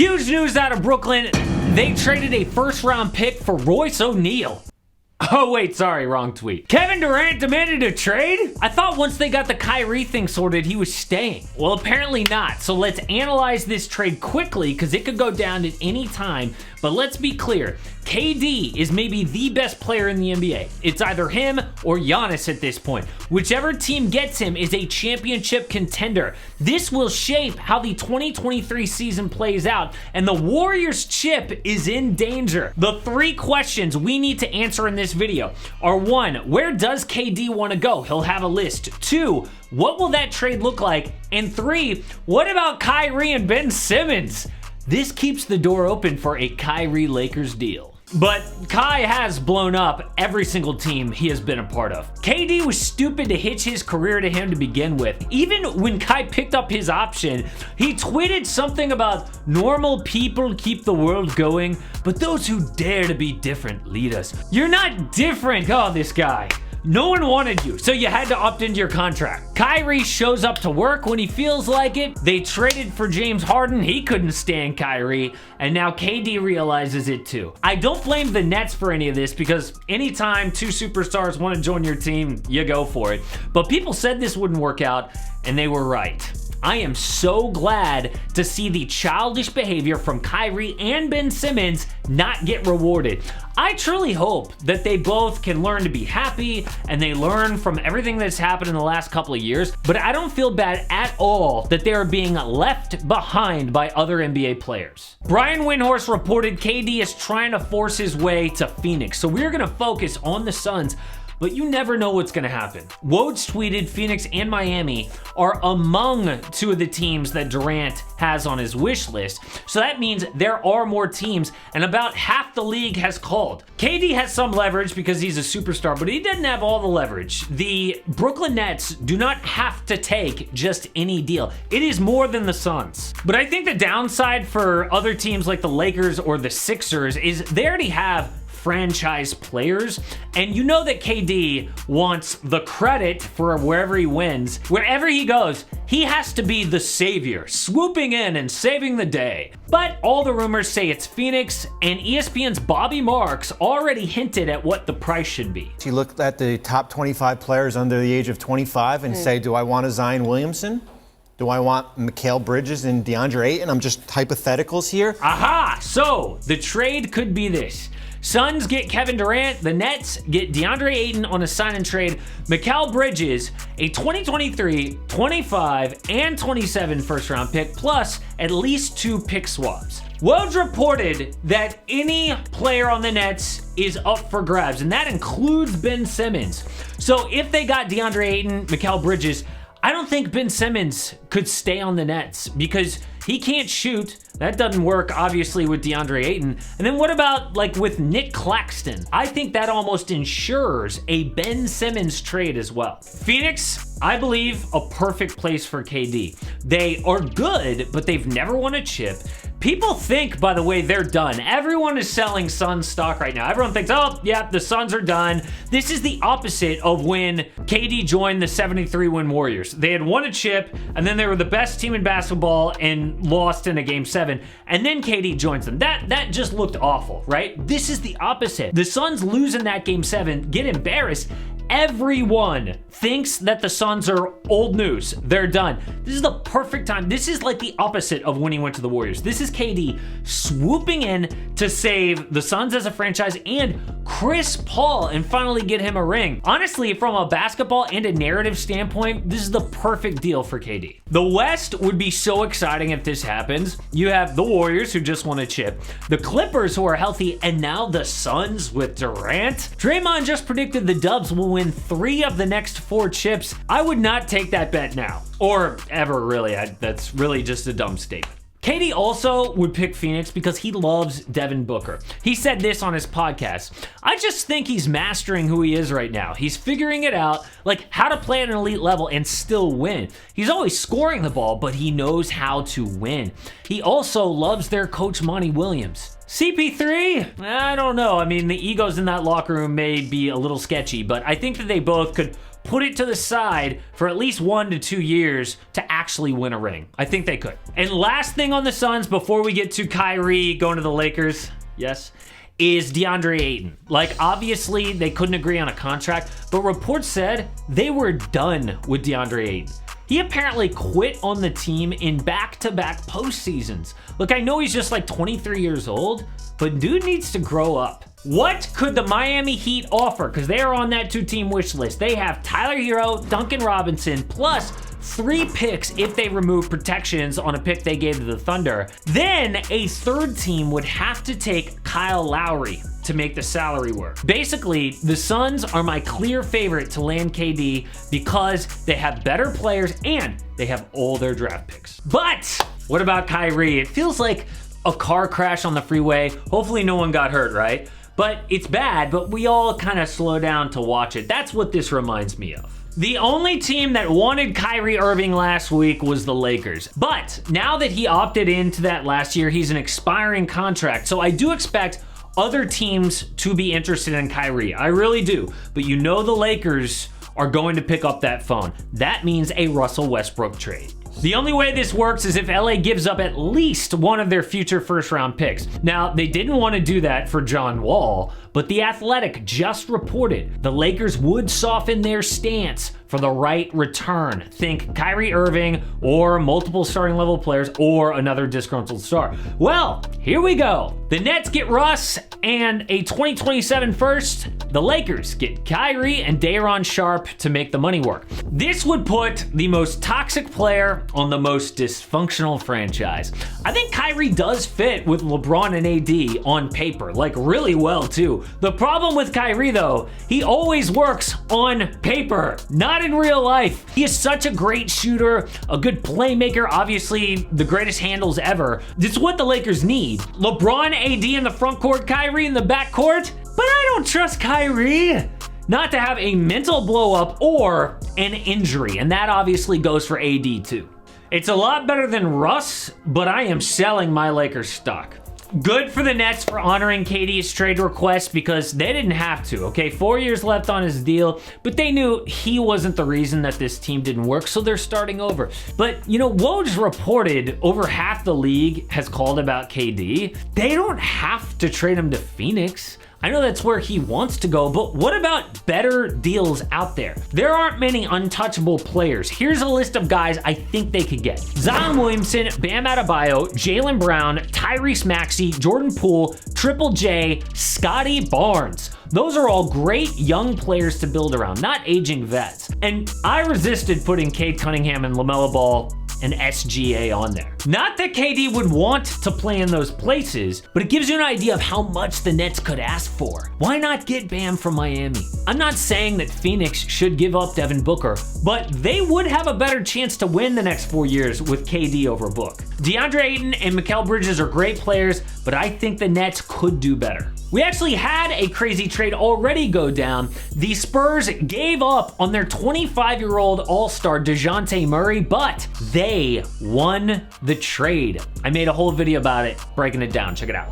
Huge news out of Brooklyn. They traded a first-round pick for Royce O'Neal. Oh wait, sorry, wrong tweet. Kevin Durant demanded a trade? I thought once they got the Kyrie thing sorted, he was staying. Well, apparently not. So let's analyze this trade quickly because it could go down at any time. But let's be clear, KD is maybe the best player in the NBA. It's either him or Giannis at this point. Whichever team gets him is a championship contender. This will shape how the 2023 season plays out, and the Warriors' chip is in danger. The 3 questions we need to answer in this video are: 1, where does KD want to go? He'll have a list. 2, what will that trade look like? And 3, what about Kyrie and Ben Simmons? This keeps the door open for a Kyrie Lakers deal. But Kai has blown up every single team he has been a part of. KD was stupid to hitch his career to him to begin with. Even when Kai picked up his option, he tweeted something about normal people keep the world going, but those who dare to be different lead us. You're not different. Oh, this guy. No one wanted you, so you had to opt into your contract. Kyrie shows up to work when he feels like it. They traded for James Harden. He couldn't stand Kyrie, and now KD realizes it too. I don't blame the Nets for any of this because anytime 2 superstars want to join your team, you go for it. But people said this wouldn't work out, and they were right. I am so glad to see the childish behavior from Kyrie and Ben Simmons not get rewarded. I truly hope that they both can learn to be happy and they learn from everything that's happened in the last couple of years, but I don't feel bad at all that they are being left behind by other NBA players. Brian Windhorst reported KD is trying to force his way to Phoenix, so we're gonna focus on the Suns, but you never know what's gonna happen. Woj tweeted Phoenix and Miami are among 2 of the teams that Durant has on his wish list. So that means there are more teams, and about half the league has called. KD has some leverage because he's a superstar, but he doesn't have all the leverage. The Brooklyn Nets do not have to take just any deal. It is more than the Suns. But I think the downside for other teams like the Lakers or the Sixers is they already have franchise players, and you know that KD wants the credit for wherever he wins. Wherever he goes, he has to be the savior, swooping in and saving the day. But all the rumors say it's Phoenix, and ESPN's Bobby Marks already hinted at what the price should be. You look at the top 25 players under the age of 25 and say, do I want a Zion Williamson? Do I want Mikal Bridges and DeAndre Ayton? I'm just hypotheticals here. Aha! So the trade could be this. Suns get Kevin Durant, the Nets get DeAndre Ayton on a sign and trade, Mikal Bridges, a 2023, 25, and 27 first round pick, plus at least 2 pick swaps. Woj reported that any player on the Nets is up for grabs, and that includes Ben Simmons. So if they got DeAndre Ayton, Mikal Bridges, I don't think Ben Simmons could stay on the Nets because he can't shoot. That doesn't work, obviously, with DeAndre Ayton. And then what about, like, with Nick Claxton? I think that almost ensures a Ben Simmons trade as well. Phoenix, I believe, a perfect place for KD. They are good, but they've never won a chip. People think, by the way, they're done. Everyone is selling Suns stock right now. Everyone thinks, oh, yeah, the Suns are done. This is the opposite of when KD joined the 73-win Warriors. They had won a chip, and then they were the best team in basketball and lost in a Game 7, and then KD joins them. That just looked awful, right? This is the opposite. The Suns lose in that Game 7, get embarrassed. Everyone thinks that the Suns are old news. They're done. This is the perfect time. This is like the opposite of when he went to the Warriors. This is KD swooping in to save the Suns as a franchise and Chris Paul and finally get him a ring. Honestly, from a basketball and a narrative standpoint, this is the perfect deal for KD. The West would be so exciting if this happens. You have the Warriors who just won a chip, the Clippers who are healthy, and now the Suns with Durant. Draymond just predicted the Dubs will win 3 of the next 4 chips. I would not take that bet now, or ever really. That's really just a dumb statement. KD also would pick Phoenix because he loves Devin Booker. He said this on his podcast. I just think he's mastering who he is right now. He's figuring it out, like how to play at an elite level and still win. He's always scoring the ball, but he knows how to win. He also loves their coach, Monty Williams. CP3? I don't know. I mean, the egos in that locker room may be a little sketchy, but I think that they both could put it to the side for at least 1 to 2 years to actually win a ring. I think they could. And last thing on the Suns before we get to Kyrie going to the Lakers, yes, is DeAndre Ayton. Like, obviously, they couldn't agree on a contract, but reports said they were done with DeAndre Ayton. He apparently quit on the team in back-to-back postseasons. Look, I know he's just like 23 years old, but dude needs to grow up. What could the Miami Heat offer? Because they are on that 2-team wish list. They have Tyler Hero, Duncan Robinson, plus 3 picks if they remove protections on a pick they gave to the Thunder. Then a 3rd team would have to take Kyle Lowry to make the salary work. Basically, the Suns are my clear favorite to land KD because they have better players and they have all their draft picks. But what about Kyrie? It feels like a car crash on the freeway. Hopefully no one got hurt, right? But it's bad, but we all kind of slow down to watch it. That's what this reminds me of. The only team that wanted Kyrie Irving last week was the Lakers. But now that he opted into that last year, he's an expiring contract. So I do expect other teams to be interested in Kyrie. I really do. But you know the Lakers are going to pick up that phone. That means a Russell Westbrook trade. The only way this works is if LA gives up at least one of their future first-round picks. Now, they didn't want to do that for John Wall, but The Athletic just reported the Lakers would soften their stance for the right return. Think Kyrie Irving or multiple starting level players or another disgruntled star. Well, here we go. The Nets get Russ and a 2027 first. The Lakers get Kyrie and Daron Sharp to make the money work. This would put the most toxic player on the most dysfunctional franchise. I think Kyrie does fit with LeBron and AD on paper, like really well too. The problem with Kyrie though, he always works on paper, not in real life. He is such a great shooter, a good playmaker, obviously the greatest handles ever. This is what the Lakers need. LeBron, AD in the front court, Kyrie in the back court, but I don't trust Kyrie not to have a mental blow up or an injury, and that obviously goes for AD too. It's a lot better than Russ, but I am selling my Lakers stock. Good for the Nets for honoring KD's trade request because they didn't have to, okay? 4 years left on his deal, but they knew he wasn't the reason that this team didn't work, so they're starting over. But, you know, Woj reported over half the league has called about KD. They don't have to trade him to Phoenix. I know that's where he wants to go, but what about better deals out there? There aren't many untouchable players. Here's a list of guys I think they could get. Zion Williamson, Bam Adebayo, Jaylen Brown, Tyrese Maxey, Jordan Poole, Triple J, Scotty Barnes. Those are all great young players to build around, not aging vets. And I resisted putting Cade Cunningham and LaMelo Ball and SGA on there. Not that KD would want to play in those places, but it gives you an idea of how much the Nets could ask for. Why not get Bam from Miami? I'm not saying that Phoenix should give up Devin Booker, but they would have a better chance to win the next 4 years with KD over Book. DeAndre Ayton and Mikal Bridges are great players, but I think the Nets could do better. We actually had a crazy trade already go down. The Spurs gave up on their 25-year-old all-star DeJounte Murray, but they won the trade. I made a whole video about it, breaking it down. Check it out.